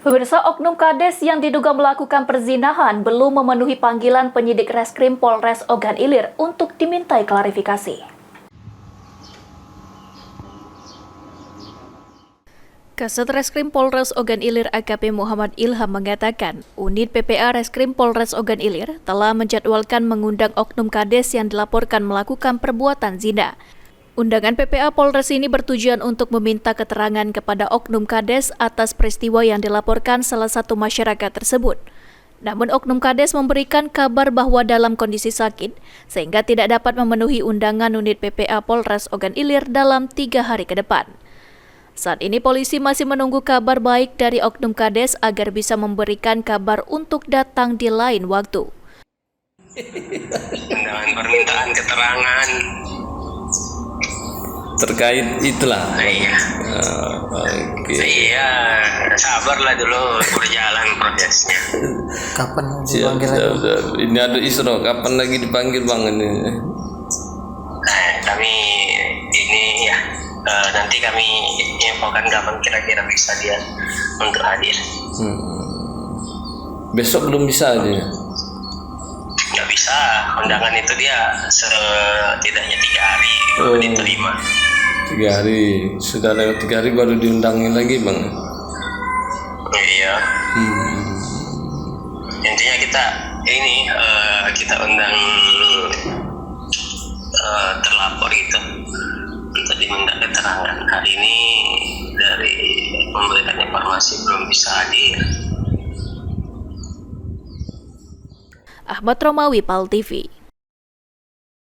Pemirsa, oknum Kades yang diduga melakukan perzinahan belum memenuhi panggilan penyidik Reskrim Polres Ogan Ilir untuk dimintai klarifikasi. Kasat Reskrim Polres Ogan Ilir AKP Muhammad Ilham mengatakan, unit PPA Reskrim Polres Ogan Ilir telah menjadwalkan mengundang oknum Kades yang dilaporkan melakukan perbuatan zina. Undangan PPA Polres ini bertujuan untuk meminta keterangan kepada oknum Kades atas peristiwa yang dilaporkan salah satu masyarakat tersebut. Namun oknum Kades memberikan kabar bahwa dalam kondisi sakit, sehingga tidak dapat memenuhi undangan unit PPA Polres Ogan Ilir dalam 3 hari ke depan. Saat ini polisi masih menunggu kabar baik dari oknum Kades agar bisa memberikan kabar untuk datang di lain waktu. Undangan permintaan keterangan terkait itulah. Iya. Iya, sabarlah dulu berjalan prosesnya. Kapan Siap, dipanggil siap, lagi? siap. Ini ada Isro, kapan lagi dipanggil Bang ini? Kami ini ya nanti kami infokan kapan kira-kira bisa dia untuk hadir. Besok belum bisa aja. Nggak bisa, undangan itu dia setidaknya 3 hari diterima. 3 hari, sudah lewat 3 hari baru diundangin lagi Bang. Iya. Intinya kita undang terlapor itu untuk diminta keterangan. Hari ini dari memberikan informasi belum bisa hadir. Ahmad Romawi, PAL TV.